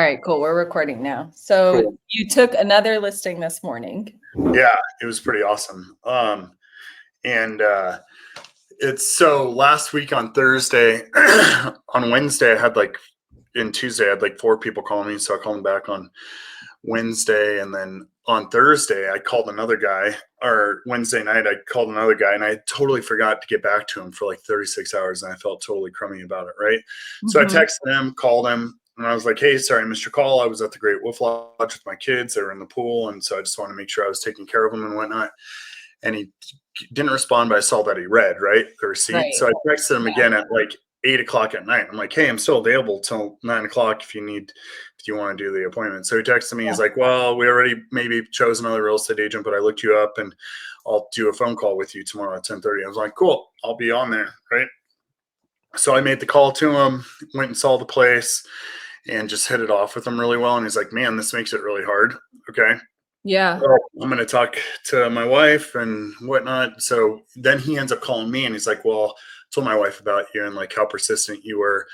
All right, cool. We're recording now. So Cool. you took another listing this morning. Yeah, it was pretty awesome. And it's so last week on Thursday, on Wednesday, Tuesday, I had like 4 people calling me. So I called them back on Wednesday. And then on Thursday, I called another guy, or Wednesday night, I called another guy, and I totally forgot to get back to him for like 36 hours. And I felt totally crummy about it. Right. So I texted him, called him. And I was like, hey, sorry, I missed your call. I was at the Great Wolf Lodge with my kids. They were in the pool. And so I just wanted to make sure I was taking care of them and whatnot. And he didn't respond, but I saw that he read, right, the receipt. Right. So I texted him again at like 8 o'clock at night. I'm like, hey, I'm still available till 9 o'clock if you want to do the appointment. So he texted me. He's like, well, we already maybe chose another real estate agent, but I looked you up and I'll do a phone call with you tomorrow at 10:30. I was like, cool, I'll be on there, right? So I made the call to him, went and saw the place, and just hit it off with him really well. And he's like, man, this makes it really hard. Okay. Yeah. Well, I'm going to talk to my wife and whatnot. So then he ends up calling me and he's like, well, I told my wife about you and like how persistent you were.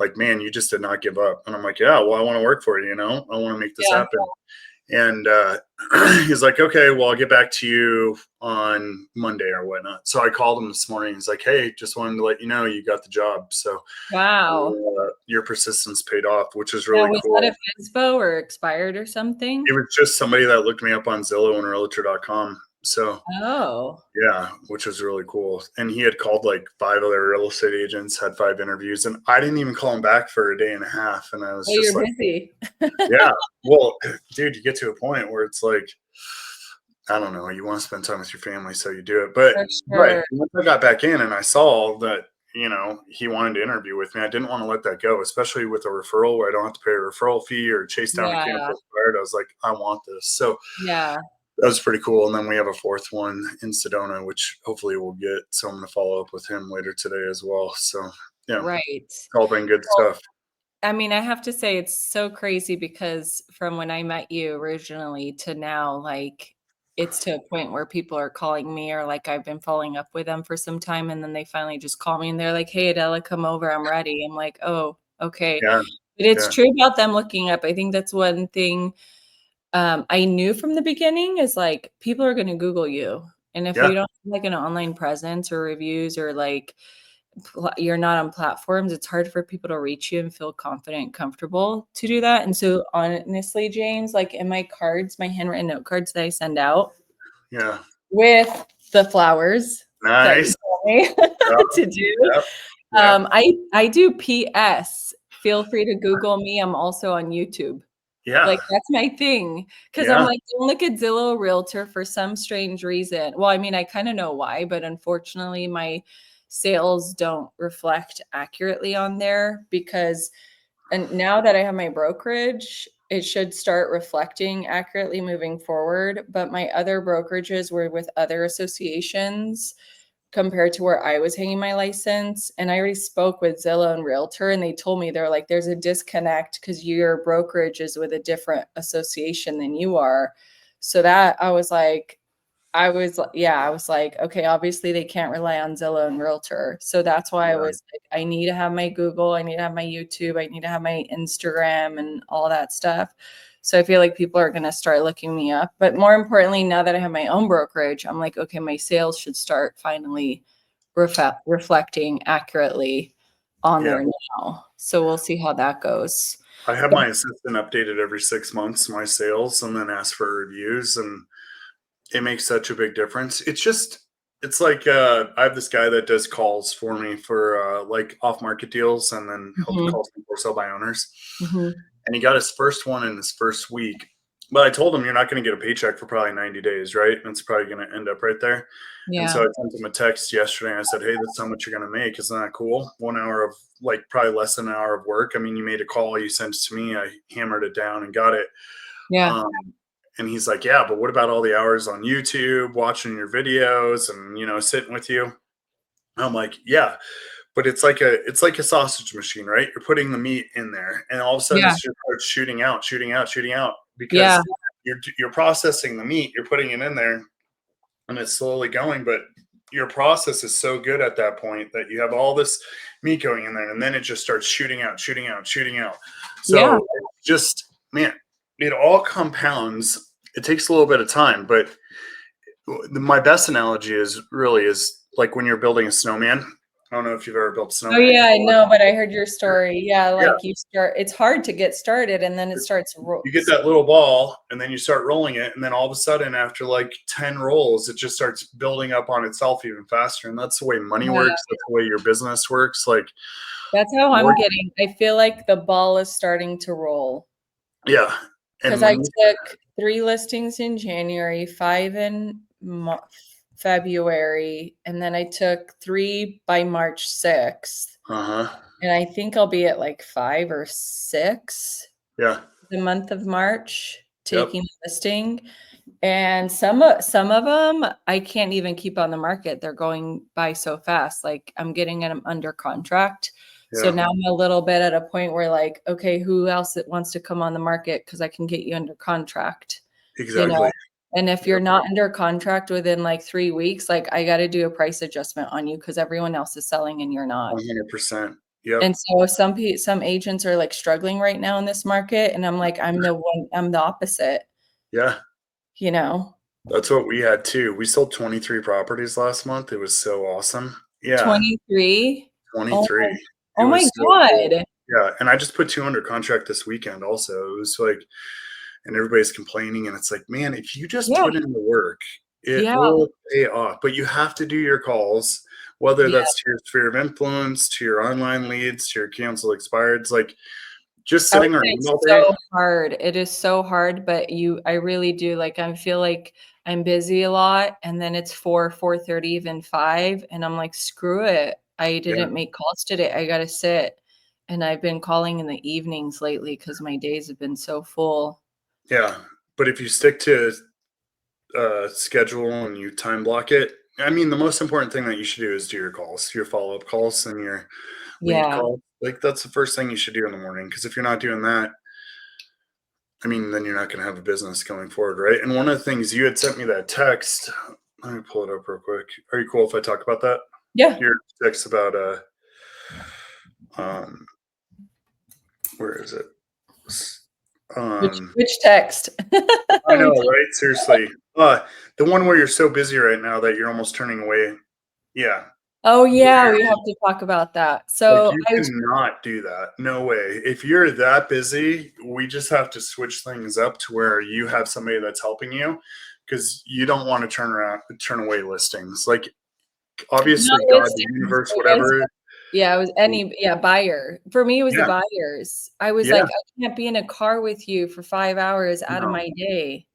Like, man, you just did not give up. And I'm like, yeah, well, I want to work for you. I want to make this happen. And he's like, okay, well, I'll get back to you on Monday or whatnot. So I called him this morning. He's like, hey, just wanted to let you know you got the job. So wow, your persistence paid off, which is really cool. Was that a FISBO or expired or something? It was just somebody that looked me up on Zillow and Realtor.com. So, yeah, which was really cool. And he had called like 5 other real estate agents, had 5 interviews, and I didn't even call him back for a day and a half. And I was just you're like, busy. yeah, well, dude, you get to a point where it's like, I don't know, you want to spend time with your family, so you do it. But right, once I got back in and I saw that, he wanted to interview with me, I didn't want to let that go, especially with a referral where I don't have to pay a referral fee or chase down a campus card. I was like, I want this. So that was pretty cool. And then we have a 4th one in Sedona, which hopefully we'll get. So I'm going to follow up with him later today as well. So yeah, right. All been good stuff. I mean, I have to say it's so crazy because from when I met you originally to now, like it's to a point where people are calling me or like I've been following up with them for some time and then they finally just call me and they're like, hey, Adela, come over. I'm ready. I'm like, oh, okay. Yeah. But it's true about them looking up. I think that's one thing I knew from the beginning is like people are going to Google you. And if you don't have like an online presence or reviews or like you're not on platforms, it's hard for people to reach you and feel confident and comfortable to do that. And so honestly, James, like in my cards, my handwritten note cards that I send out with the flowers that you told me to do. I do PS. Feel free to Google me. I'm also on YouTube. Yeah. Like that's my thing. Cause I'm like, don't look at Zillow Realtor for some strange reason. Well, I mean, I kind of know why, but unfortunately my sales don't reflect accurately on there and now that I have my brokerage, it should start reflecting accurately moving forward. But my other brokerages were with other associations compared to where I was hanging my license. And I already spoke with Zillow and Realtor and they told me they're like, there's a disconnect because your brokerage is with a different association than you are. So that I was like, okay, obviously they can't rely on Zillow and Realtor. So that's why I was like, I need to have my Google, I need to have my YouTube, I need to have my Instagram and all that stuff. So I feel like people are going to start looking me up. But more importantly, now that I have my own brokerage, I'm like, okay, my sales should start finally reflecting accurately on there now. So we'll see how that goes. I have my assistant updated every 6 months, my sales, and then ask for reviews. And it makes such a big difference. It's like I have this guy that does calls for me for like off-market deals and then calls me for sell by owners. And he got his first one in his first week. But I told him you're not going to get a paycheck for probably 90 days, right? And it's probably going to end up right there. Yeah. And so I sent him a text yesterday and I said, hey, that's how much you're going to make. Isn't that cool? 1 hour of like probably less than an hour of work. I mean, you made a call, you sent it to me, I hammered it down and got it. Yeah. And he's like, yeah, but what about all the hours on YouTube, watching your videos and, sitting with you? I'm like, yeah, but it's like a sausage machine, right? You're putting the meat in there and all of a sudden it just starts shooting out because you're processing the meat, you're putting it in there and it's slowly going, but your process is so good at that point that you have all this meat going in there, and then it just starts shooting out, shooting out, shooting out. Yeah. So just, man, it all compounds. It takes a little bit of time, but my best analogy is like when you're building a snowman. I don't know if you've ever built a Oh snowman yeah, I before. know, but I heard your story. Yeah, Yeah, like it's hard to get started and then it starts you get that little ball and then you start rolling it, and then all of a sudden after like 10 rolls it just starts building up on itself even faster. And that's the way money yeah, works, that's the way your business works. Like that's how more, I'm getting. I feel like the ball is starting to roll yeah. because And I when you, took 3 listings in January, 5 in February, and then I took 3 by March 6th. uh-huh, And I think I'll be at like 5 or 6 yeah, the month of March yep, taking the listing. And some of them I can't even keep on the market. They're going by so fast. Like I'm getting them under contract. So yeah, now I'm a little bit at a point where like, okay, who else that wants to come on the market? Because I can get you under contract, you exactly, know. And if you're yep, not under contract within like 3 weeks, like I got to do a price adjustment on you because everyone else is selling and you're not. 100%, yep, And so some agents are like struggling right now in this market, and I'm like, I'm the opposite, yeah. you know. That's what we had too. We sold 23 properties last month. It was so awesome. Yeah, 23? Oh, 23. It oh my was so cool. God. Yeah, and I just put 2 under contract this weekend also. It was like, and everybody's complaining, and it's like, man, if you just Yeah, put in the work, it yeah, will pay off. But you have to do your calls, whether yeah. that's to your sphere of influence, to your online leads, to your cancel expireds. Like just I would sitting say around it's all day. so hard. It is so hard, but I really do like I feel like I'm busy a lot and then it's 4, 4:30, even 5, and I'm like, screw it. I Yeah, didn't make calls today. I gotta sit. And I've been calling in the evenings lately because my days have been so full. yeah. But if you stick to schedule and you time block it, I mean, the most important thing that you should do is do your calls, your follow up calls, and your lead Yeah. call. Like that's the first thing you should do in the morning. Because if you're not doing that, I mean, then you're not going to have a business going forward, right? And one of the things you had sent me that text. Let me pull it up real quick. Are you cool if I talk about that? Yeah. Your text about um, where is it? Which Um, which text? I know, We right? Seriously, the one where you're so busy right now that you're almost turning away. Yeah, Oh, yeah, we have to talk about that. like So you I cannot do that. No way. If you're that busy, we just have to switch things up to where you have somebody that's helping you because you don't want to turn away listings. Like not obviously God, the listings, universe, it was whatever. yeah, it was buyer. For me, it was the Yeah. buyers. I was like, Yeah. "I can't be in a car with you for 5 hours out of No. my day."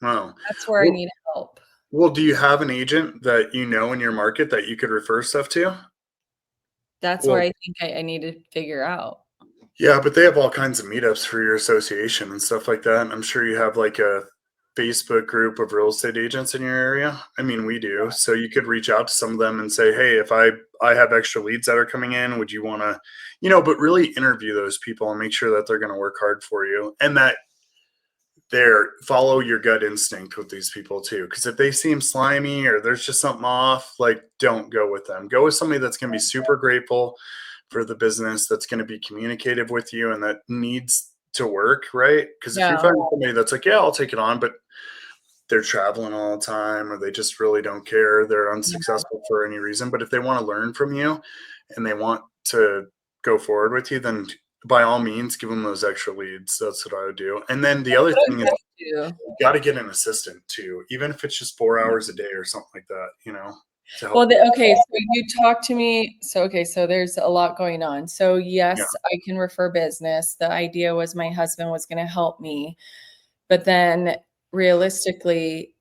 No. That's where I Well, need help. well, do you have an agent that you know in your market that you could refer stuff to? That's where Well, I think I need to figure out. yeah, but they have all kinds of meetups for your association and stuff like that. And I'm sure you have like a Facebook group of real estate agents in your area. I mean, we do. So you could reach out to some of them and say, "Hey, if I have extra leads that are coming in, would you want to, but really interview those people and make sure that they're going to work hard for you and that they're follow your gut instinct with these people too. Because if they seem slimy or there's just something off, like don't go with them. Go with somebody that's going to be super grateful for the business, that's going to be communicative with you, and that needs to work, right? Because if you Yeah, find somebody that's like, yeah, I'll take it on, but they're traveling all the time or they just really don't care, they're yeah. unsuccessful for any reason. But if they want to learn from you and they want to go forward with you, then by all means give them those extra leads. That's what I would do. And then the other What I thing is gotta do. you got to get an assistant too, even if it's just 4 hours a day or something like that, to Well, help you. okay, so you talk to me. So, okay, so there's a lot going on. So, Yeah, yes, I can refer business. The idea was my husband was going to help me. But then realistically,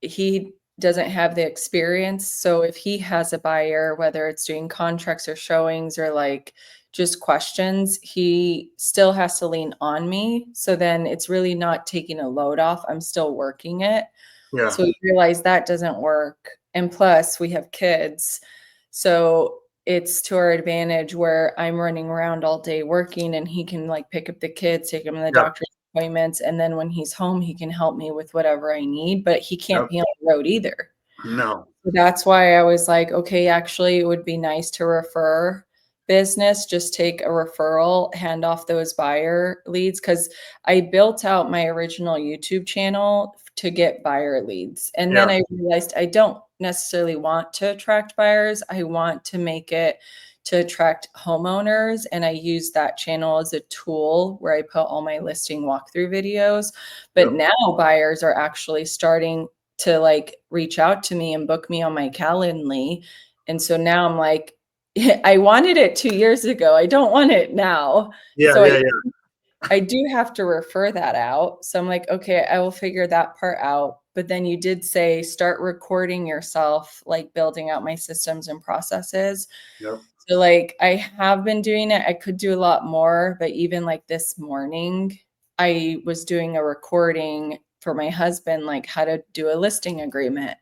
he doesn't have the experience. So if he has a buyer, whether it's doing contracts or showings or like just questions, he still has to lean on me. So then it's really not taking a load off. I'm still working it. yeah, So we realized that doesn't work. And plus, we have kids. So it's to our advantage where I'm running around all day working and he can like pick up the kids, take them to the yeah, doctor's appointments. And then when he's home, he can help me with whatever I need, but he yep. can't be on the road either. No, So that's why I was like, okay, actually, it would be nice to refer business, just take a referral, hand off those buyer leads. Cause I built out my original YouTube channel to get buyer leads. And then Yeah. I realized I don't necessarily want to attract buyers. I want to make it to attract homeowners. And I use that channel as a tool where I put all my listing walkthrough videos. But Yep. now buyers are actually starting to like reach out to me and book me on my Calendly. And so now I'm like, I wanted it 2 years ago. I don't want it now. Yeah. So Yeah. Yeah. I do have to refer that out. So I'm like, okay, I will figure that part out. But then you did say start recording yourself, like building out my systems and processes. Yep. So like I have been doing it. I could do a lot more, but even like this morning, I was doing a recording for my husband, like how to do a listing agreement.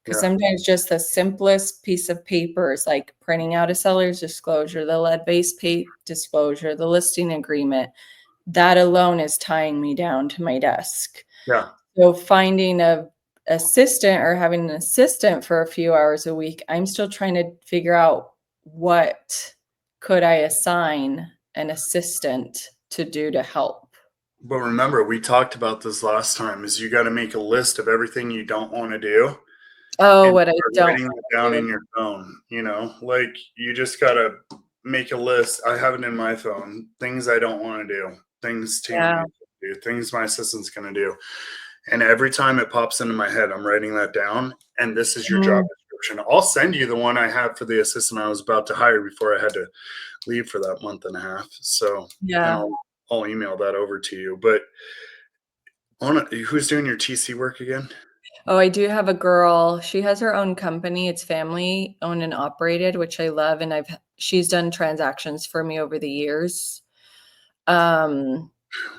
Because Yeah. sometimes just the simplest piece of paper is like printing out a seller's disclosure, the lead-based pay disclosure, the listing agreement. That alone is tying me down to my desk. Yeah. So finding a assistant or having an assistant for a few hours a week, I'm still trying to figure out what could I assign an assistant to do to help. But remember, we talked about this last time is you got to make a list of everything you don't want to do Oh, and what I start don't writing want it to down do. in your phone, like you just got to make a list. I have it in my phone, things I don't want to do, things Tammy Yeah. needs to do, things my assistant's going to do. And every time it pops into my head, I'm writing that down. And this is your job Mhm. description. I'll send you the one I have for the assistant I was about to hire before I had to leave for that month and a half. So, and Yeah. I'll email that over to you. But who's doing your TC work again? Oh, I do have a girl. She has her own company. It's family owned and operated, which I love. And she's done transactions for me over the years. Um,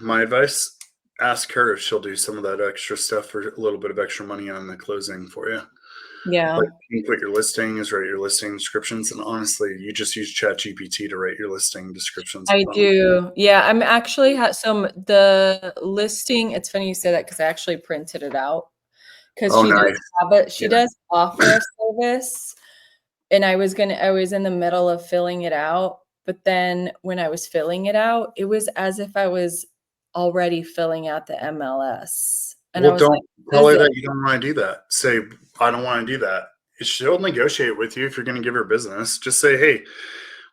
My advice: ask her if she'll do some of that extra stuff for a little bit of extra money on the closing for you. yeah. Like you can put your listings, write your listing descriptions, and honestly, you just use ChatGPT to write your listing descriptions. I do. Yeah, I'm actually the listing. It's funny you say that because I actually printed it out because Oh, she does nice. she Yeah. does offer a service, and I was in the middle of filling it out, but then when I was filling it out, it was as if I was already filling out the MLS, and I Well, was like, don't "What tell is her it?" that you don't want to do that. Say, I don't want to do that. She'll negotiate with you if you're going to give her business. Just say, hey,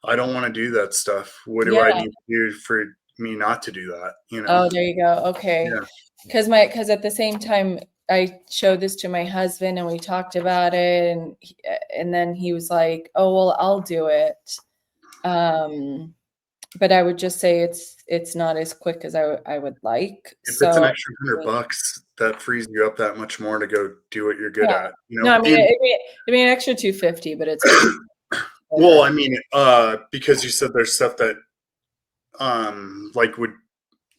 I don't want to do that stuff. What do I Yeah. need to do for me not to do that? Oh, there you go. Okay. Yeah. Because at the same time, I showed this to my husband and we talked about it, and then he was like, "Oh, well, I'll do it." Um, but I would just say it's not as quick as I would like. If it's an So extra $100, that frees you up that much more to go do what you're good yeah. at. No, I mean And it'd be an extra 250, but it's pretty well, I better. mean, because you said there's stuff that like would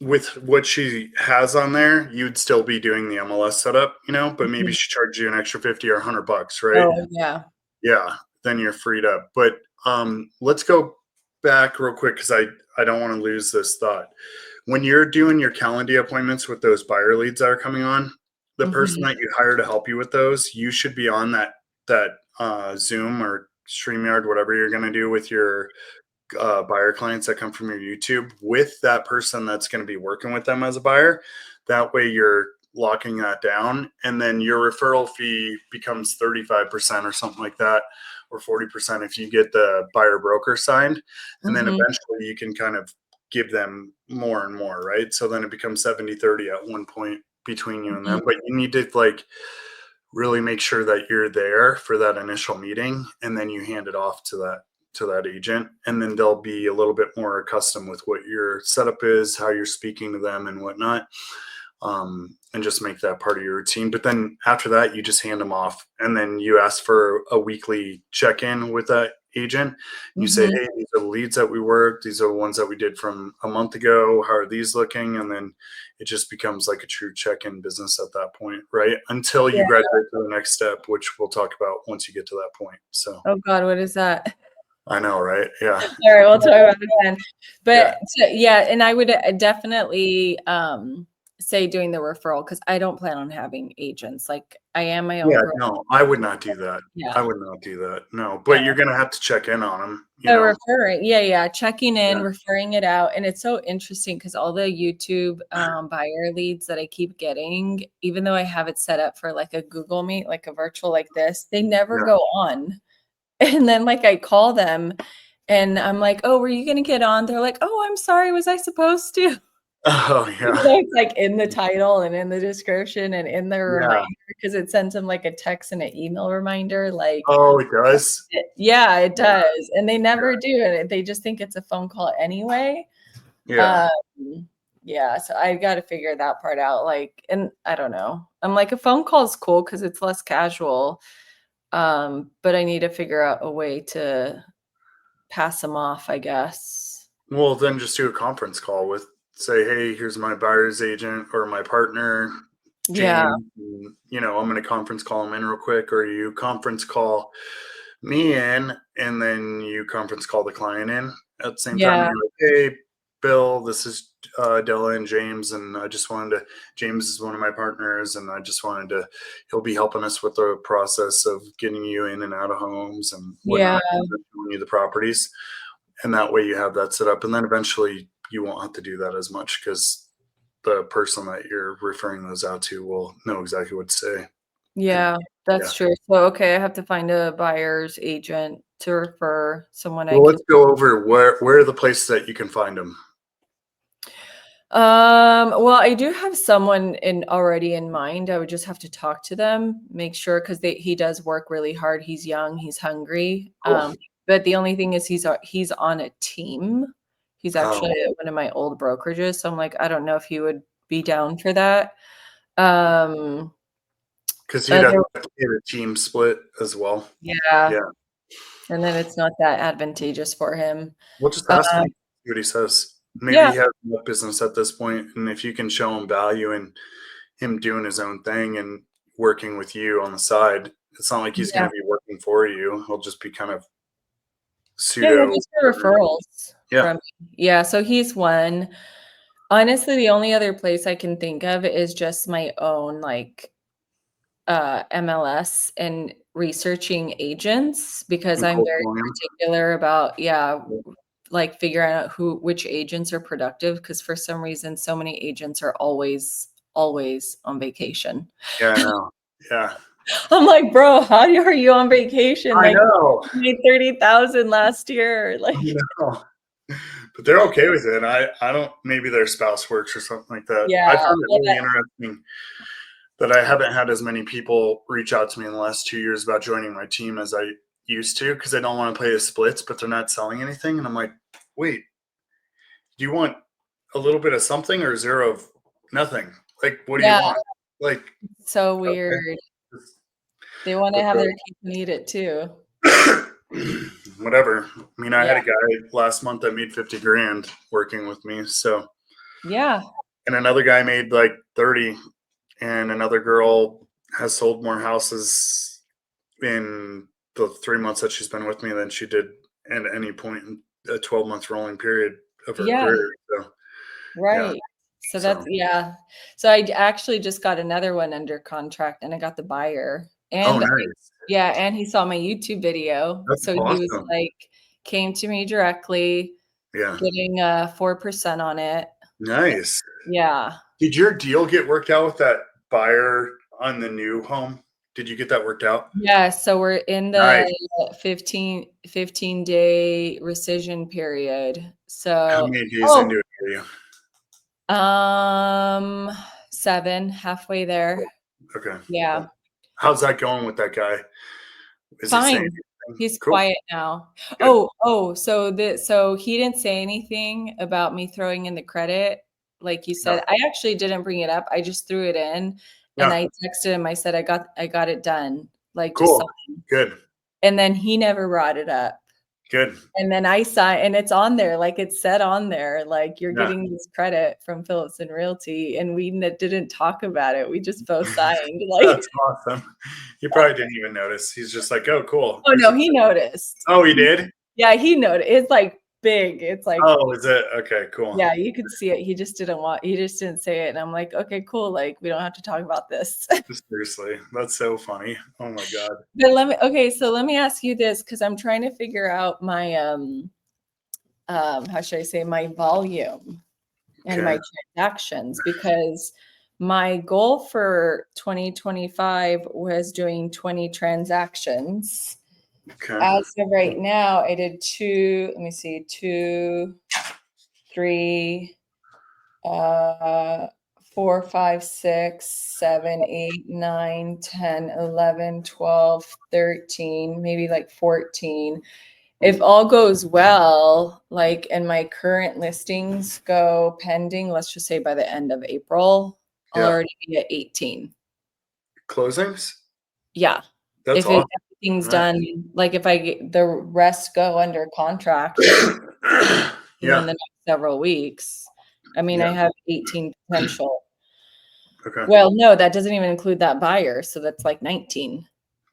with what she has on there, you'd still be doing the MLS setup, but maybe Mhm. she charged you an extra 50 or $100, right? Oh, yeah. Yeah, then you're freed up. But let's go back real quick because I don't want to lose this thought. When you're doing your Calendly appointments with those buyer leads that are coming on, the person Mhm. that you hire to help you with those, you should be on that Zoom or StreamYard, whatever you're going to do with your buyer clients that come from your YouTube with that person that's going to be working with them as a buyer. That way you're locking that down. And then your referral fee becomes 35% or something like that, or 40% if you get the buyer broker signed. And then Mhm. eventually you can kind of give them more and more, right? So then it becomes 70-30 at one point between you and them. Mhm. But you need to really make sure that you're there for that initial meeting and then you hand it off to that agent, and then they'll be a little bit more accustomed with what your setup is, how you're speaking to them and whatnot, and just make that part of your routine. But then after that, you just hand them off, and then you ask for a weekly check-in with that agent. You say, Mhm. hey, these are the leads that we worked, these are the ones that we did from a month ago, how are these looking? And then it just becomes like a true check-in business at that point, right? Until Yeah. you graduate to the next step, which we'll talk about once you get to that point. So Oh God, what is that? I know, right? Yeah. All right, we'll talk about it then. Yeah. But yeah, and I would definitely say doing the referral, because I don't plan on having agents. Like, I am my own Yeah, broker. no, I would not do that. I Yeah. would not do that. No, Yeah. but you're gonna have to check in on them, you So know? referring, yeah, checking in, Yeah, referring it out, and it's so interesting because all the YouTube buyer leads that I keep getting, even though I have it set up for like a Google Meet, like a virtual like this, they never yeah. go on. And then like I call them and I'm like, "Oh, were you gonna get on?" They're like, "Oh, I'm sorry, was I supposed to?" Oh, Even yeah. though it's like in the title and in the description and in the reminder, Yeah. because it sends them like a text and an email reminder, like, Oh, it does? yeah, it Yeah, does, and they yeah, never do it. They just think it's a phone call anyway. yeah. Um, yeah, so I gotta figure that part out, like, and I don't know. I'm like, a phone call is cool because it's less casual, but I need to figure out a way to pass them off, I guess. Well, then just do a conference call with say, "Hey, here's my buyer's agent or my partner, Yeah, James, and, you know, I'm gonna conference call him in real quick," or you conference call me in, and then you conference call the client in at the same time, and yeah, you're like, "Hey, Bill, this is Della and James, and I just wanted to. James is one of my partners, and I just wanted to. He'll be helping us with the process of getting you in and out of homes and yeah, whatnot, and then showing you the properties, and that way you have that set up, and then eventually you won't have to do that as much because the person that you're referring those out to will know exactly what to say, and yeah, yeah." that's true. So, okay, I have to find a buyer's agent to refer someone I Well, can. let's go over where are the places that you can find them. Well, I do have someone already in mind. I would just have to talk to them, make sure because he does work really hard. He's young, he's hungry. Cool. But the only thing is he's on a team. He's Oh, actually at one of my old brokerages. So I'm like, I don't know if he would be down for that. Um, because you'd have other to get a team split as well. yeah, Yeah. and then it's not that advantageous for him. We'll just Uh, ask him, see what he says. Maybe yeah, he has enough business at this point, and if you can show him value in him doing his own thing and working with you on the side, it's not like he's going yeah. to be working for you. He'll just be kind of Yeah, he'll pseudo. just get referrals Yeah. from me. Yeah, so he's one. Honestly, the only other place I can think of is just my own, like, MLS and researching agents because And I'm cold very calling particular about, yeah, him. like, figuring out which agents are productive. Because for some reason, so many agents are always on vacation. Yeah, I know. Yeah. I'm like, "Bro, are you on vacation? I Like, know. you made 30,000 last year." I Like, know. But they're okay with it. I don't maybe their spouse works or something like that. I yeah, found it well, really interesting that I haven't had as many people reach out to me in the last 2 years about joining my team as I used to because I don't want to play the splits, but they're not selling anything. And I'm like, wait, do you want a little bit of something or zero of nothing? Like, what do you yeah, want? Like, so okay. weird. They wanna But have their cake and eat it too. whatever. I mean, I Yeah. had a guy last month that made 50 grand working with me. So, Yeah. and another guy made like 30, and another girl has sold more houses in the 3 months that she's been with me than she did at any point in a 12-month rolling period of her Yeah, career. So, yeah. right. So that's So, yeah. So I actually just got another one under contract and I got the buyer. oh, And nice. yeah, and he saw my YouTube video. That's So he was awesome. like came to me directly, Yeah. getting 4% on it. Nice. Yeah. Did your deal get worked out with that buyer on the new home? Did you get that worked out? Yeah, so we're in the Nice. 15-day rescission period. How So many days oh, into it are you? 7, halfway there. Okay. Yeah, Cool. How's that going with that guy? Is he saying fine. anything? He's Cool. quiet now. Good. So he didn't say anything about me throwing in the credit, like you Yeah. said. I actually didn't bring it up. I just threw it in, and Yeah. I texted him. I said, "I got it done. Like, just Cool. sign." Good. And then he never brought it up. Good. And then I sign and it's on there, like, it said on there, like, "You're Yeah. getting this credit from Phillips and Realty," and we didn't talk about it. We just both signed, like That's awesome. He probably didn't even notice. He's just like, "Oh, cool." oh, Here's no, a he noticed. Oh, he did? Yeah, he noticed. It's, like, big. It's like, Oh, is it? Okay, cool. yeah, you could see it. He just didn't say it. And I'm like, okay, cool. Like, we don't have to talk about this. Seriously, that's so funny. Oh my God. But so let me ask you this, because I'm trying to figure out my how should I say, my volume and my Okay. transactions, because my goal for 2025 was doing 20 transactions. Okay. As of right now, I did let me see, 2, 3, 4, 5, 6, 7, 8, 9, 10, 11, 12, 13, maybe like 14. If all goes well, like, and my current listings go pending, let's just say by the end of April, I'll Yeah. already be at 18. Closings? Yeah. That's If awesome. everything's Nice. done, like if I get the rest go under contract, in the Yeah. next several weeks, I mean, I Yeah. have 18 potential. Okay. Well, no, that doesn't even include that buyer, so that's like 19.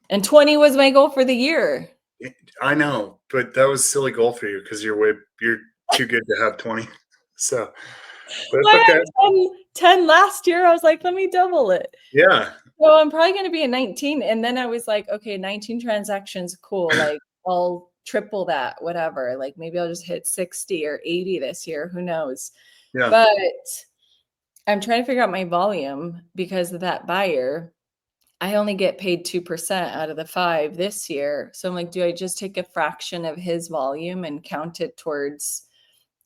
And 20 was my goal for the year. I know, but that was silly goal for you because you're too good to have 20. So, but it's Well, I okay. had 10 last year. I was like, let me double it. Yeah. So I'm probably going to be at 19. And then I was like, okay, 19 transactions, cool. Like, I'll triple that, whatever. Like, maybe I'll just hit 60 or 80 this year. Who knows? Yeah. But I'm trying to figure out my volume because of that buyer. I only get paid 2% out of the 5 this year. So I'm like, do I just take a fraction of his volume and count it towards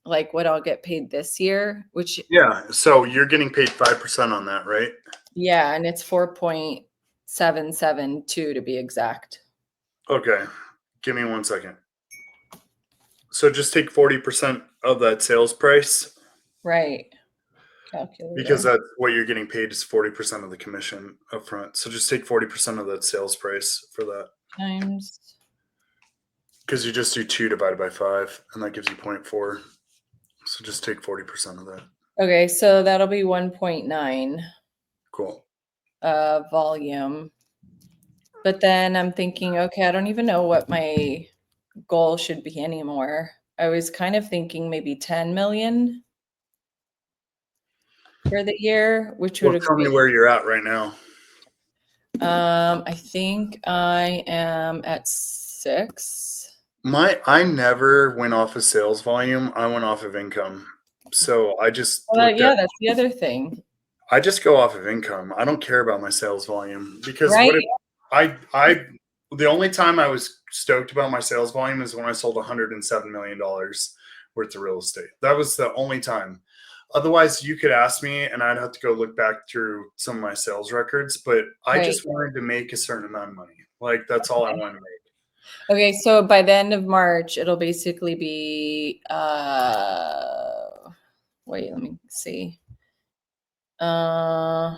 like what I'll get paid this year? Which, Yeah. So you're getting paid 5% on that, right? yeah, and it's 4.772 to be exact. Okay. Give me 1 second. So just take 40% of that sales price Right. because Calculator. that's what you're getting paid is 40% of the commission up front. So just take 40% of that sales price for that. Times. Because you just do 2 divided by 5, and that gives you 0.4. So just take 40% of that. Okay, so that'll be 1.9 Cool. volume. But then I'm thinking, okay, I don't even know what my goal should be anymore. I was kind of thinking maybe 10 million for the year, which would Well, tell me equate. where you're at right now. I think I am at 6. I never went off of sales volume. I went off of income. So I just Well, looked at yeah, that's the other thing. I just go off of income. I don't care about my sales volume because Right? what if I the only time I was stoked about my sales volume is when I sold $107 million worth of real estate. That was the only time. Otherwise, you could ask me and I'd have to go look back through some of my sales records, but I Right. just wanted to make a certain amount of money. Like that's all I wanted to make. Okay, so by the end of March, it'll basically be wait, let me see. I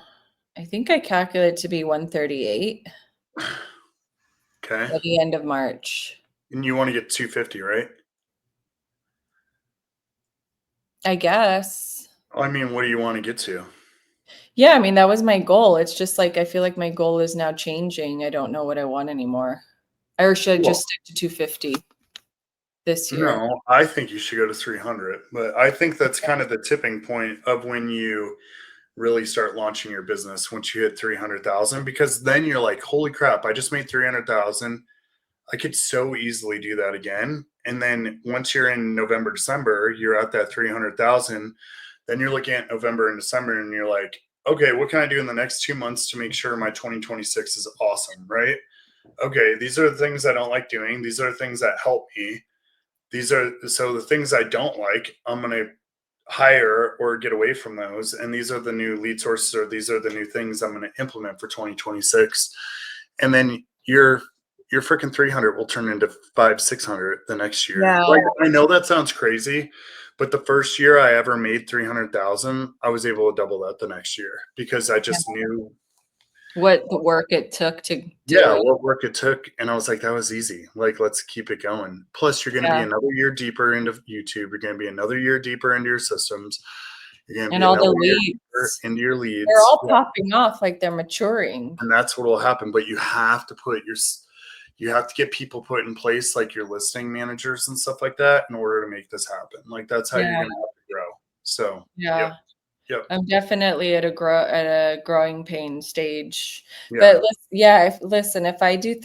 think I calculated to be 138 Okay. at the end of March. And you want to get 250, right? I guess. I mean, what do you want to get to? Yeah, I mean, that was my goal. It's just like I feel like my goal is now changing. I don't know what I want anymore. Or should I Well, just stick to 250 this year? no, I think you should go to 300, but I think that's kind of the tipping point of when you really start launching your business once you hit 300,000 because then you're like, "Holy crap, I just made 300,000. I could so easily do that again." And then once you're in November, December, you're at that 300,000, then you're looking at November and December and you're like, "Okay, what can I do in the next 2 months to make sure my 2026 is awesome?" Right? Okay, these are the things I don't like doing. These are the things that help me. So the things I don't like, I'm going to hire or get away from those. And these are the new lead sources, or these are the new things I'm going to implement for 2026. And then your freaking 300 will turn into 500-600 the next year. Yeah. Like, I know that sounds crazy, but the first year I ever made 300,000, I was able to double that the next year because I just knew What the work it took to do yeah, it. what work it took. And I was like, that was easy. Like, let's keep it going. Plus, you're going to be Yeah. another year deeper into YouTube. You're going to be another year deeper into your systems. You're going to And be all another the year deeper leads, into your they're leads. all Yeah. popping off like they're maturing. And that's what will happen. But you have to put you have to get people put in place like your listing managers and stuff like that in order to make this happen. Like that's how you're Yeah. going to have to grow. So, Yeah. yep. I'm definitely at a growing pain stage. Yeah. But listen, if I do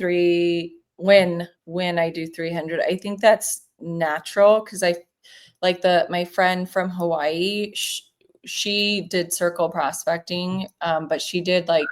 when I do 300, I think that's natural because I like my friend from Hawaii, she did circle prospecting, but she did like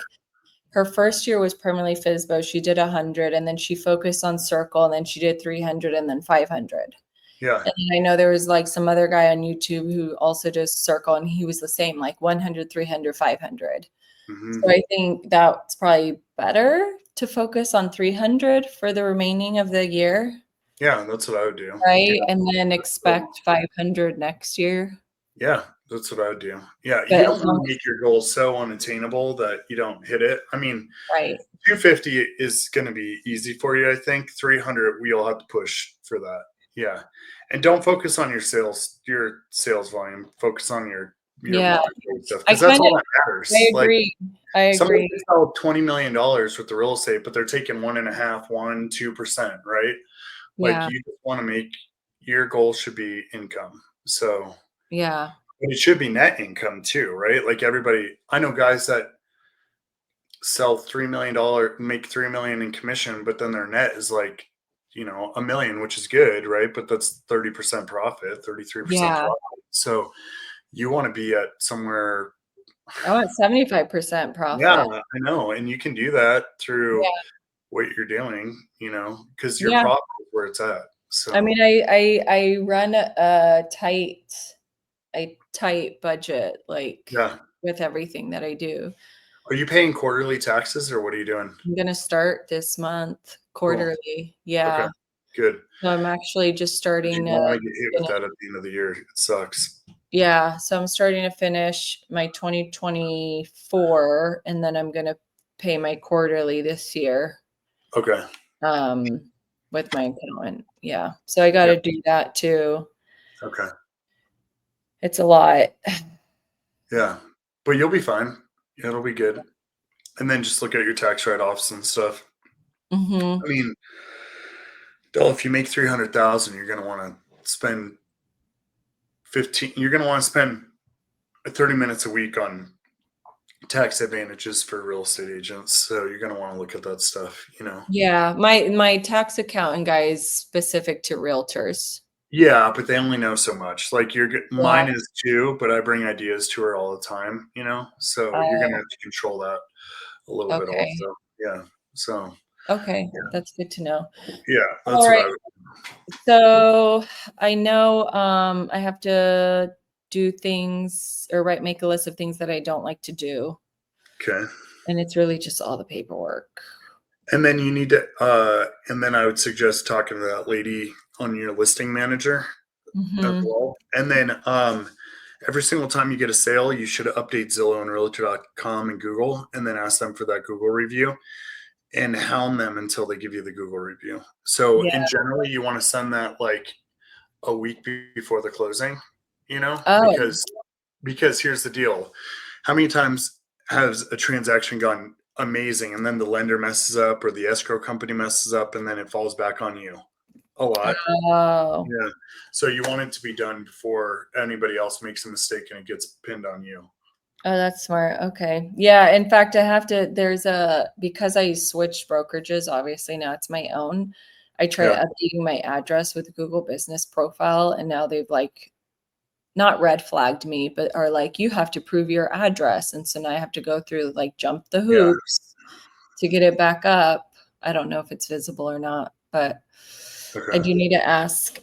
her first year was permanently FISBO. She did 100 and then she focused on circle and then she did 300 and then 500. Yeah. And I know there was like some other guy on YouTube who also does circle and he was the same, like 100, 300, 500. Mm-hmm. So I think that's probably better to focus on 300 for the remaining of the year. Yeah, that's what I would do. Right. Yeah. And then expect 500 next year. Yeah, that's what I would do. Yeah, you But don't want to make your goal so unattainable that you don't hit it. I mean, right. 250 is going to be easy for you, I think. 300, we'll have to push for that. Yeah. And don't focus on your sales volume. Focus on your Yeah. market stuff because that's all that matters. I agree. Somebody can sell $20 million with the real estate, but they're taking 2%, right? Like Yeah. you just want to make your goal should be income. So Yeah. but it should be net income too, right? Like everybody, I know guys that sell $3 million, make $3 million in commission, but then their net is like, $1 million, which is good, right? But that's 30% profit, 33% Yeah. profit. So you want to be at somewhere. I want 75% Yeah, profit. I know. And you can do that through Yeah. what you're doing, because your Yeah. profit is where it's at. So I mean, I run a tight budget, like yeah. with everything that I do. Are you paying quarterly taxes or what are you doing? I'm gonna start this month Cool. quarterly. Yeah. Okay, good. So I'm actually just You starting don't to want to get hit with finish. that at the end of the year. It sucks. Yeah. So I'm starting to finish my 2024 and then I'm gonna pay my quarterly this year. Okay. With my accountant. Yeah. So I Yeah. gotta do that too. Okay. It's a lot. Yeah. But you'll be fine. It'll be good. And then just look at your tax write-offs and stuff. Mhm. I mean, Dell, if you make 300,000, you're gonna want to spend 15. You're gonna want to spend 30 minutes a week on tax advantages for real estate agents. So you're gonna want to look at that stuff. Yeah. My tax accountant guy is specific to realtors. Yeah, but they only know so much. Like Yeah. mine is too, but I bring ideas to her all the time. So you're gonna have to control that a little bit Okay. also. Yeah. So Okay. That's good to know. yeah, All that's what I right. would. So I know I have to do things or make a list of things that I don't like to do. Okay. And it's really just all the paperwork. And then you need to, and then I would suggest talking to that lady on your listing manager as Mhm. well. And then every single time you get a sale, you should update Zillow and Realtor.com and Google, and then ask them for that Google review and hound them until they give you the Google review. So Yeah. in general, you want to send that like a week before the closing, Oh, because here's the deal. How many times has a transaction gone amazing and then the lender messes up or the escrow company messes up and then it falls back on you? A lot. oh. Yeah. So you want it to be done before anybody else makes a mistake and it gets pinned on you. Oh, that's smart. Okay. Yeah. In fact, because I switched brokerages, obviously now it's my own. I tried Yeah. updating my address with Google Business Profile, and now they've like not red flagged me, but are like, you have to prove your address. And so now I have to go through like jump the Yeah. hoops to get it back up. I don't know if it's visible or not, but I Okay. do need to ask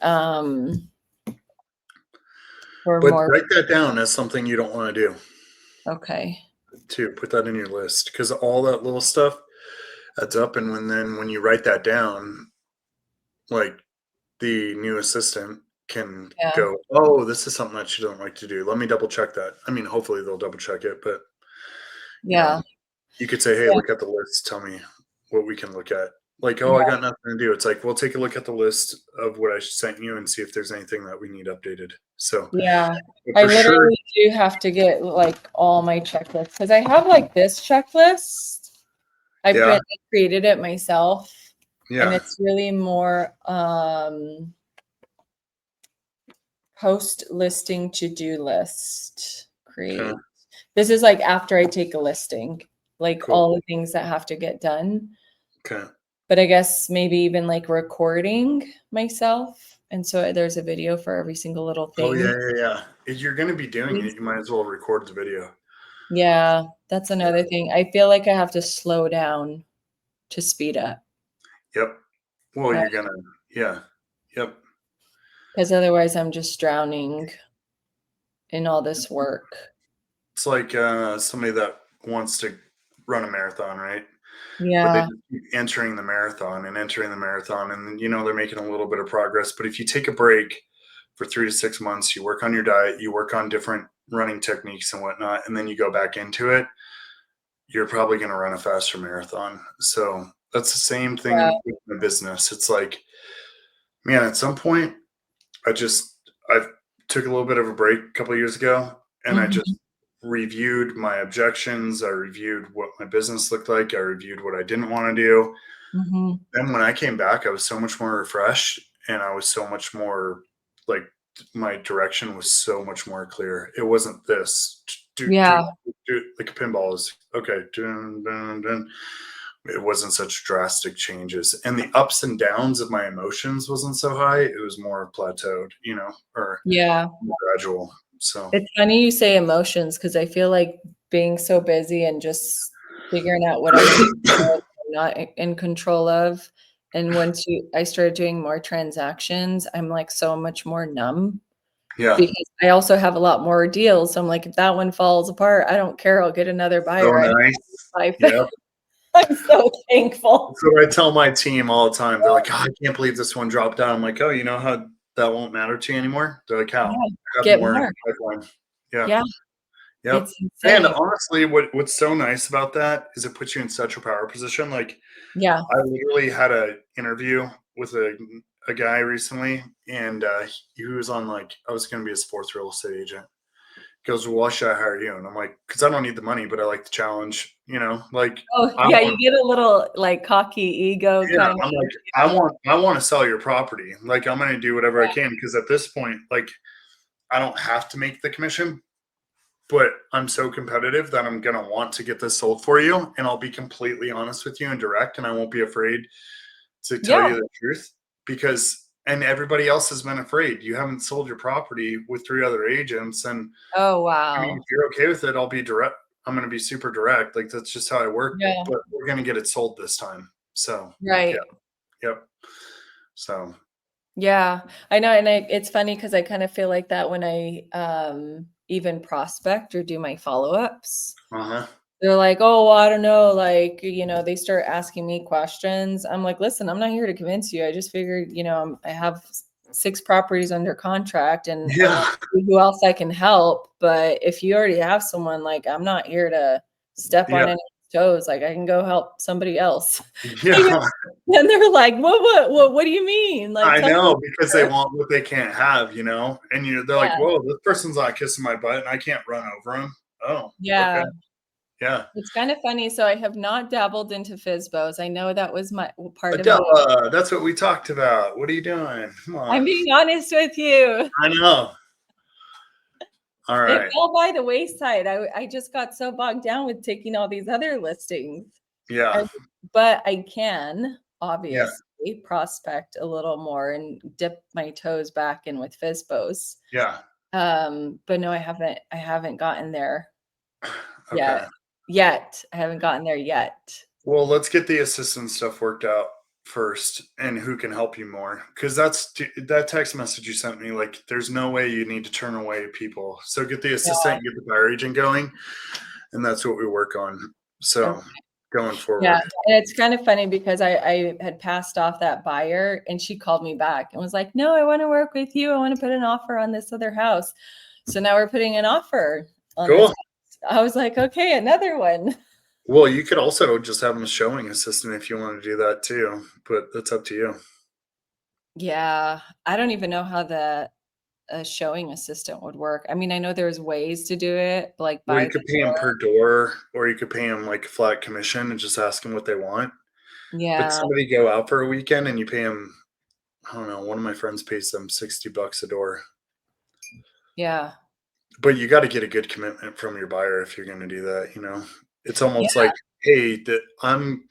for But more. write that down as something you don't want to do Okay. too. Put that in your list because all that little stuff adds up. And when you write that down, like the new assistant can Yeah. go, oh, this is something that you don't like to do. Let me double check that. I mean, hopefully they'll double check it, but you know, Yeah. you could say, hey, Yeah. look at the list. Tell me what we can look at. Like, oh, I Yeah. got nothing to do. It's like, we'll take a look at the list of what I sent you and see if there's anything that we need updated. So Yeah. but I for sure, literally do have to get like all my checklists because I have like this checklist. yeah. I created it myself. And it's really more post listing to-do list. Create. Okay. This is like after I take a listing, like Cool. all the things that have to get done. Okay. But I guess maybe even like recording myself. And so there's a video for every single little Oh thing. yeah, yeah, yeah. If you're going to be doing it, you might as well record the video. Yeah, that's another thing. I feel like I have to slow down to speed up. Yep. Well, Right. you're gonna, yeah. Yep. Because otherwise I'm just drowning in all this work. It's like somebody that wants to run a marathon, right? But they Yeah. just keep entering the marathon and entering the marathon, and then, they're making a little bit of progress. But if you take a break for 3 to 6 months, you work on your diet, you work on different running techniques and whatnot, and then you go back into it, you're probably going to run a faster marathon. So that's the same Yeah. thing with the business. It's like, man, at some point, I took a little bit of a break a couple of years ago, and I just Mhm. reviewed my objections. I reviewed what my business looked like. I reviewed what I didn't want to do. Mhm. Then when I came back, I was so much more refreshed, and I was so much more like my direction was so much more clear. It wasn't this do Yeah. like a pinball is okay. Dun, dun, dun. It wasn't such drastic changes, and the ups and downs of my emotions wasn't so high. It was more plateaued, or Yeah. gradual. So It's funny you say emotions because I feel like being so busy and just figuring out what I'm not in control of. And once I started doing more transactions, I'm like so much more numb yeah, because I also have a lot more deals. So I'm like, if that one falls apart, I don't care. I'll get another so buyer. I don't nice. have to Yeah, I'm so thankful. that's what I tell my team all the time. They're like, "Oh, I can't believe this one dropped down." I'm like, "Oh, you know how that won't matter to you anymore?" They're like, "How?" Yeah. I have Get more in more. the pipeline. Yeah. Yeah. Yep. It's And insane. honestly, what's so nice about that is it puts you in such a power position. Like Yeah. I literally had a interview with a guy recently, and he was on like I was going to be his fourth real estate agent. He goes, well, why should I hire you? And I'm like, because I don't need the money, but I like the challenge. Like Oh, I yeah, you want. get a little, like, cocky ego Yeah, kind I'm of, like, I want to sell your property. Like I'm going to do whatever I yeah. can because at this point, like I don't have to make the commission, but I'm so competitive that I'm gonna want to get this sold for you, and I'll be completely honest with you and direct, and I won't be afraid to tell Yeah. you the truth because and everybody else has been afraid. You haven't sold your property with 3 other agents, and Oh, I mean, if wow. you're okay with it, I'll be direct. I'm gonna be super direct. Like that's just how I work. Yeah. But we're gonna get it sold this time. So yeah, Right. yep. So Yeah. I know, and it's funny because I kind of feel like that when I, even prospect or do my follow-ups. uh-huh. They're like, "Oh, well, I don't know," like, they start asking me questions. I'm like, "Listen, I'm not here to convince you. I just figured, I have 6 properties under contract, and I want Yeah, to see who else I can help, but if you already have someone, like, I'm not here to step on yeah, anyone's toes, like, I can go help somebody else." yeah. And they're like, What do you mean? Like, I tell me know because they more." want what they can't have, and they're like, Yeah, "Whoa, this person's not kissing my butt, and I can't run over him." Oh, okay, yeah. yeah. It's kind of funny. So I have not dabbled into FSBOs. I know that was my part of my Adela, that's what we talked about. What are you doing? Come I'm on. being honest with you. I know. All It right. fell by the wayside. I just got so bogged down with taking all these other listings. Yeah. And but I can Yeah. obviously prospect a little more and dip my toes back in with FSBOs. Yeah. But no, I haven't gotten there Okay. yet. Yet. I haven't gotten there yet. Well, let's get the assistant stuff worked out first and who can help you more because that text message you sent me, like there's no way you need to turn away people, so get the assistant Yeah. and get the buyer agent going, and that's what we work on, so Okay. going Yeah, forward. and it's kind of funny because I had passed off that buyer and she called me back and was like, "No, I want to work with you. I want to put an offer on this other house." So now we're putting an offer on this Cool. house. I was like, "Okay, another one." Well, you could also just have them a showing assistant if you want to do that too, but that's up to you. Yeah, I don't even know how the a showing assistant would work. I mean, I know there's ways to do it, like Well, by you the could pay them door. per door, or you could pay them like a flat commission and just ask them what they want. But Yeah. somebody go out for a weekend and you pay them, I don't know, one of my friends pays them $60 a door. Yeah. But you got to get a good commitment from your buyer if you're going to do that, you know. It's almost Yeah. like, hey, that I'm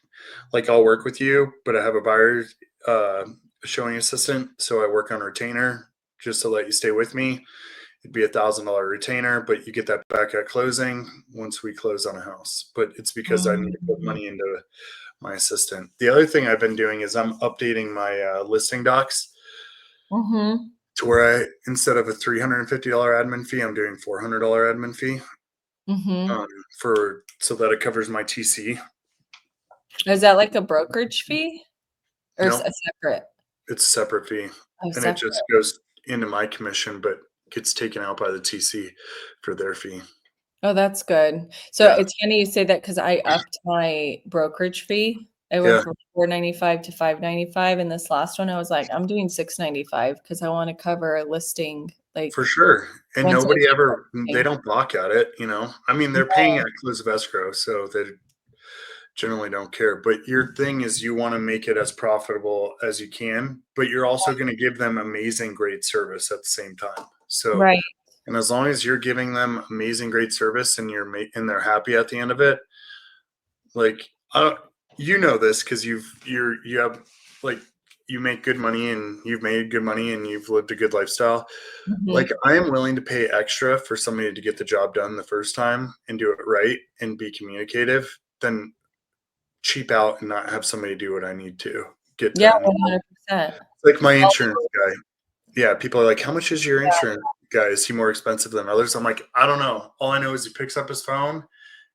like, I'll work with you, but I have a buyer uh showing assistant, so I work on retainer just to let you stay with me. It'd be $1,000 retainer, but you get that back at closing once we close on a house. But it's because I need to put Mhm. money into my assistant. The other thing I've been doing is I'm updating my listing docs Mhm. to where I, instead of a $350 admin fee, I'm doing $400 admin fee, Mhm. um, for so that it covers my TC. Is that like a brokerage fee or No, a separate? it's a separate fee, Oh, and it separate. just goes into my commission, but gets taken out by the TC for their fee. Oh, that's good. So Yeah, it's funny you say that because I upped my brokerage fee. I went yeah, from 4.95 to 5.95, and this last one, I was like, "I'm doing 6.95 because I wanna cover a listing, for like, sure. And once I nobody get ever, that they listing." don't balk at it, you know. I mean, they're paying at close of escrow, so they generally don't care. But your thing is you want to make it as profitable as you can, but you're also going to give them amazing, great service at the same time. So, Right. and as long as you're giving them amazing, great service and and they're happy at the end of it, like, you know this because you have like you make good money and you've made good money and you've lived a good lifestyle. Like, Mhm. I am willing to pay extra for somebody to get the job done the first time and do it right and be communicative than cheap out and not have somebody do what I need to get Yeah, done. 100%. Like my insurance Although guy. Yeah, people are like, "How much is your insurance guy? Is he more expensive than others?" I'm like, "I don't know. All I know is he picks up his phone,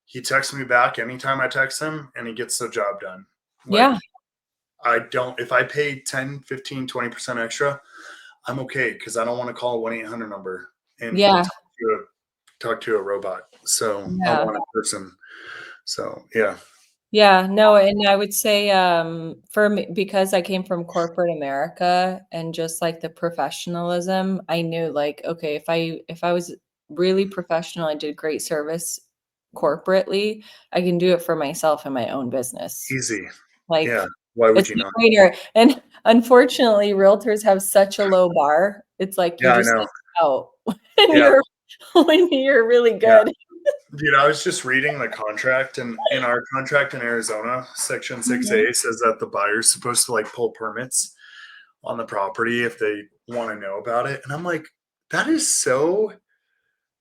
he texts me back anytime I text him, and he gets the job done." yeah, Like, I don't if I pay 10, 15, 20% extra, I'm okay because I don't want to call a 1-800 number and yeah, talk to a robot. So I yeah. want a person. So yeah, Yeah, no, and I would say, for me, because I came from corporate America and just like the professionalism, I knew like, okay, if I was really professional, I did great service corporately, I can do it for myself in my own business. easy. Yeah. Like, Why would it's you a not? no-brainer, and unfortunately, realtors have such a low bar. It's like you Yeah, I just know. stand out when Yeah. you're really Yeah. good. Dude, I was just reading the contract, and in our contract in Arizona, Section Mhm. 6A says that the buyer's supposed to like pull permits on the property if they want to know about it. And I'm like, that is so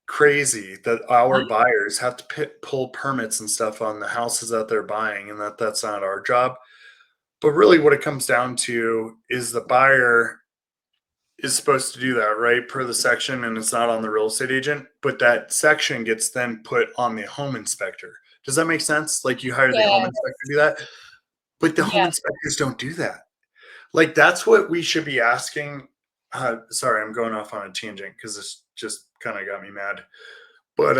crazy that our buyers have to pull permits and stuff on the houses that they're buying, and that's not our job. But really, what it comes down to is the buyer is supposed to do that, right? Per the section, and it's not on the real estate agent, but that section gets then put on the home inspector. Does that make sense? Like, you hire the home Yeah, inspector to do that, but the home yeah, inspectors don't do that. Like, that's what we should be asking. Sorry, I'm going off on a tangent because this just kind of got me mad. But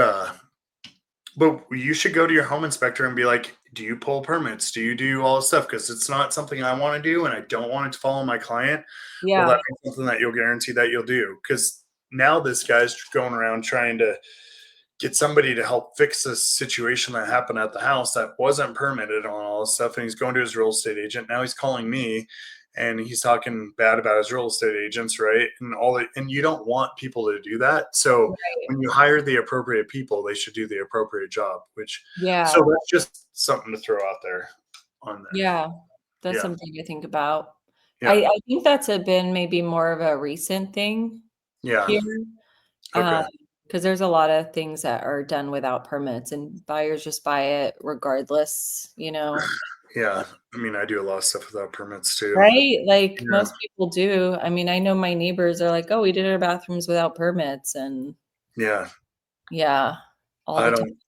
you should go to your home inspector and be like, do you pull permits? Do you do all this stuff? Because it's not something I want to do and I don't want it to follow my client. Well, that yeah, be something that you'll guarantee that you'll do. Because now this guy's going around trying to get somebody to help fix this situation that happened at the house that wasn't permitted on all this stuff. And he's going to his real estate agent. Now he's calling me and he's talking bad about his real estate agents, right? And all that. And you don't want people to do that. So right. when you hire the appropriate people, they should do the appropriate job, which, so Yeah, that's just something to throw out there on there. yeah, that's Yeah. something to think about. Yeah. I think that's been maybe more of a recent thing Yeah. here, Okay. because there's a lot of things that are done without permits, and buyers just buy it regardless, you know? Yeah. I mean, I do a lot of stuff without permits too. Right? Like, Yeah. most people do. I mean, I know my neighbors are like, "Oh, we did our bathrooms without permits," and Yeah. yeah, all I the time. don't,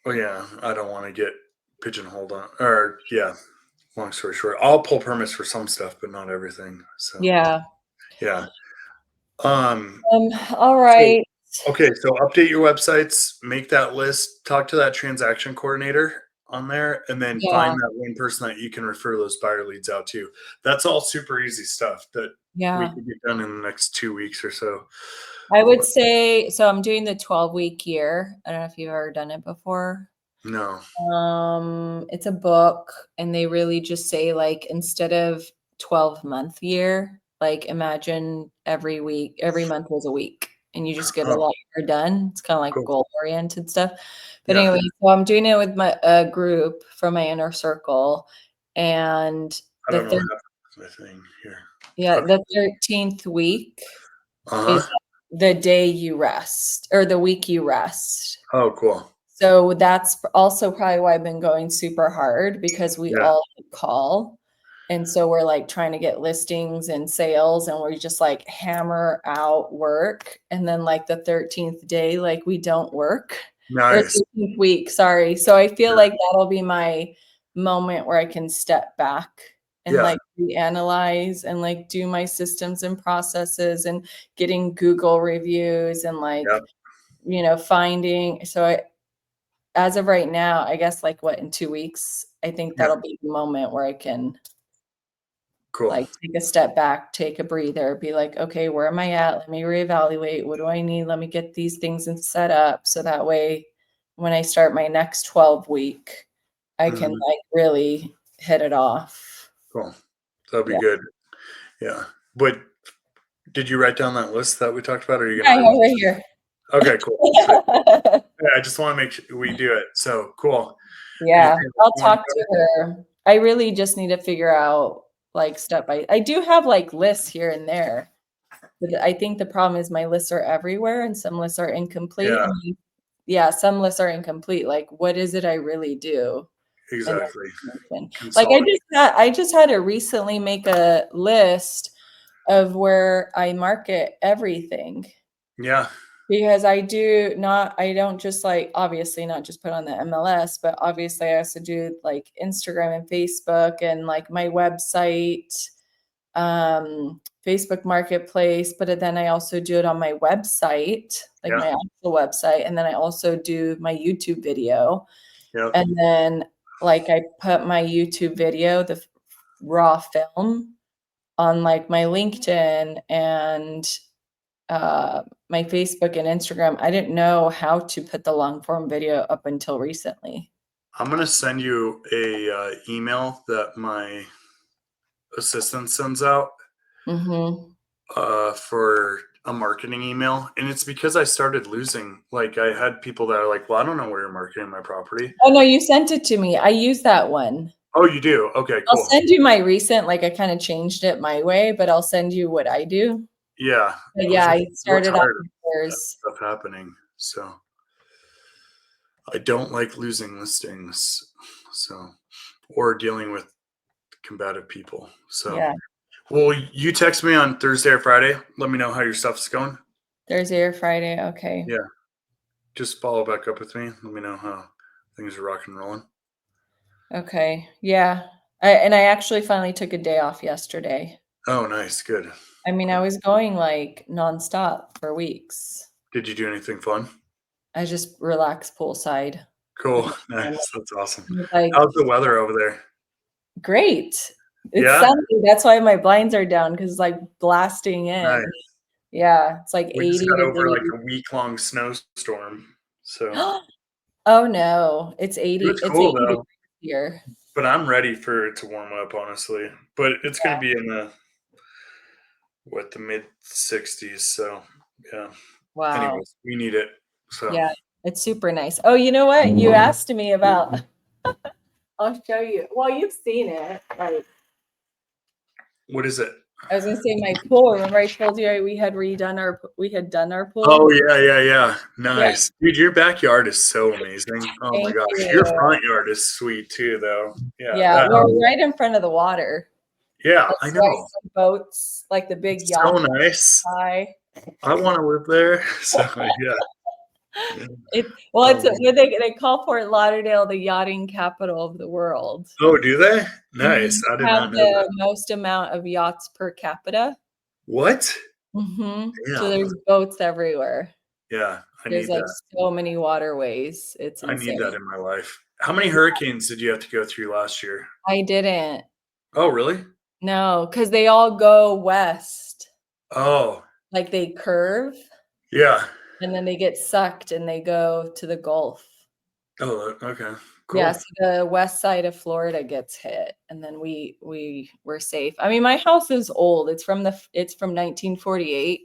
oh yeah, I don't want to get pigeonholed on, or yeah, long story short, I'll pull permits for some stuff, but not everything. So Yeah. yeah. Um, All so right. okay, so update your websites, make that list, talk to that transaction coordinator on there, and then find Yeah, that one person that you can refer those buyer leads out to. That's all super easy stuff that we yeah. could get done in the next 2 weeks or so. I would say so I'm doing the 12-week year. I don't know if you've ever done it before. No. It's a book, and they really just say, like, instead of 12-month year, like, imagine every month was a week, and you just get a Oh, lot more done. It's kinda like cool. goal-oriented stuff. But Yeah. anyway, so I'm doing it with my group from my inner circle, and I the don't know third what happened with my thing here. yeah, Okay. the 13th week is Uh-huh. the day you rest or the week you rest. Oh, cool. So that's also probably why I've been going super hard because we Yeah. all call. And so we're like trying to get listings and sales and we just like hammer out work. And then like the 13th day, like we don't work or Nice. 13th week, sorry. So I feel Yeah. like that'll be my moment where I can step back and Yeah. like reanalyze and like do my systems and processes and getting Google reviews and like, Yep. finding. So as of right now, I guess like what in 2 weeks, I think Yeah. that'll be the moment where I can Cool. like take a step back, take a breather, be like, okay, where am I at? Let me reevaluate. What do I need? Let me get these things and set up so that way when I start my next 12 week, I can Mhm. like really hit it off. Cool. That'll be Yeah. good. Yeah. But did you write down that list that we talked about, or are you Yeah, gonna yeah, right here. Okay, cool. Sweet. Yeah, I just wanna make sure we do it. So, cool. Yeah, Anything else I'll you wanna talk to cover? her. I really just need to figure out like step by I do have like lists here and there. But I think the problem is my lists are everywhere and some lists are incomplete. Yeah, And yeah, some lists are incomplete. Like, what is it I really do? And exactly. like Consolidate. I just had to recently make a list of where I market everything Yeah, because I don't just like obviously not just put on the MLS, but obviously I also do like Instagram and Facebook and like my website Facebook Marketplace, but then I also do it on my website, like yeah, my actual website, and then I also do my YouTube video. yep. And then like I put my YouTube video, the raw film on like my LinkedIn and my Facebook and Instagram. I didn't know how to put the long form video up until recently. I'm gonna send you a, email that my assistant sends out, Mhm. for a marketing email, and it's because I started losing like, I had people that are like, "Well, I don't know where you're marketing my property." Oh no, you sent it to me. I use that one. Oh, you do? Okay, I'll cool. send you my recent, like I kind of changed it my way, but I'll send you what I do. Yeah, But I was yeah, just I a little started off tired of with that yours. stuff happening, so I don't like losing listings, so or dealing with combative people, so Yeah, well, you text me on Thursday or Friday, let me know how your stuff's going. Thursday or Friday. Okay. Yeah, just follow back up with me, let me know how things are rock and rolling. Okay. Yeah. And I actually finally took a day off yesterday. Oh, nice, good, I mean, I cool. was going like nonstop for weeks. Did you do anything fun? I just relaxed poolside with Cool, my family. nice, that's awesome. It was like How's the weather over there? great. It's Yeah? sunny. That's why my blinds are down because it's like blasting in. Nice. Yeah, it's like We just 80 got over, like, degrees. a week-long snowstorm, so Oh no, it was it's cool, 80 degrees though. here. But I'm ready for it to warm up, honestly. But it's gonna be in the mid 60s. So yeah. Wow. Anyways, we need it. So Yeah, it's super nice. Oh, you know what? You asked me about I'll show you. Well, you've seen it. Like what is it? I was gonna say my pool. Remember I told you we had done our Oh pool? yeah, yeah, yeah. Yeah, Nice. Dude, your backyard is so amazing. Oh my thank gosh. Your you. front yard is sweet too, though. Yeah, Yeah, that we're house. right in front of the water. Yeah, I That's why know. some boats, like the big It's so yachts nice. by. I want to live there. So yeah. Yeah. It's Um, what they call Fort Lauderdale the yachting capital of the world. oh, do they? Mhm. Nice. I did Have not know that. the most amount of yachts per capita. What? So Damn. there's boats everywhere. Yeah, I There's, need like, that. so many waterways, it's I need that insane. in my life. How many hurricanes did you have to go through last year? I didn't. Oh, really? No, because they all go west. Oh, Like, they curve, yeah. and then they get sucked, and they go to the Gulf. Oh, okay. Yeah, Cool. so the west side of Florida gets hit, and then we were safe. I mean, my house is old. It's from 1948.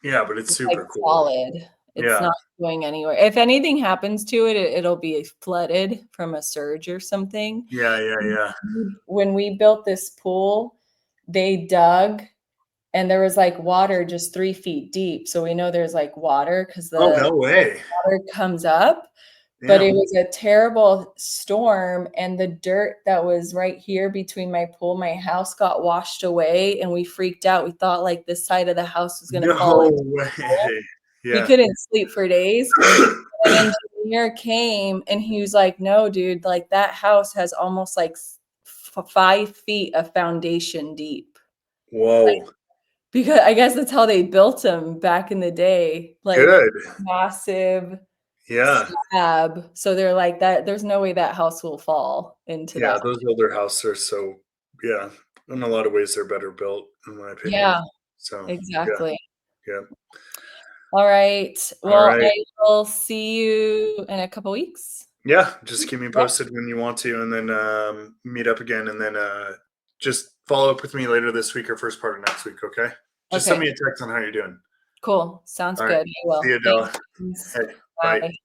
Yeah, but it's It's, like, super cool. solid. It's Yeah. not going anywhere. If anything happens to it, it'll be flooded from a surge or something. Yeah, yeah, yeah. When we built this pool, they dug, and there was, like, water just 3 feet deep, so we know there's, like, water because Oh, the no way. water comes up, but it Damn. was a terrible storm, and the dirt that was right here between my pool, my house got washed away, and we freaked out. We thought, like, this side of the house was gonna fall No into the pool. way. We Yeah. couldn't sleep for days. An engineer came, and he was like, "No, dude, like, that house has almost, like, 5 feet of foundation deep." Like, Whoa. because I guess that's how they built them back in the day, like, Good. massive Yeah. slab, so they're like, "That there's no way that house will fall into Yeah, that." those older houses are so, yeah, in a lot of ways, they're better built, in my opinion. Yeah, So, yeah, exactly. yeah. Alright, All well, right. I will see you in a couple weeks. Yeah, just keep me Yeah, posted when you want to, and then meet up again, and then just follow up with me later this week or first part of next week. Okay. Just send okay, me a text on how you're doing. cool, sounds All right. good, I See will. you, Della. Thanks. Hey, bye. Bye.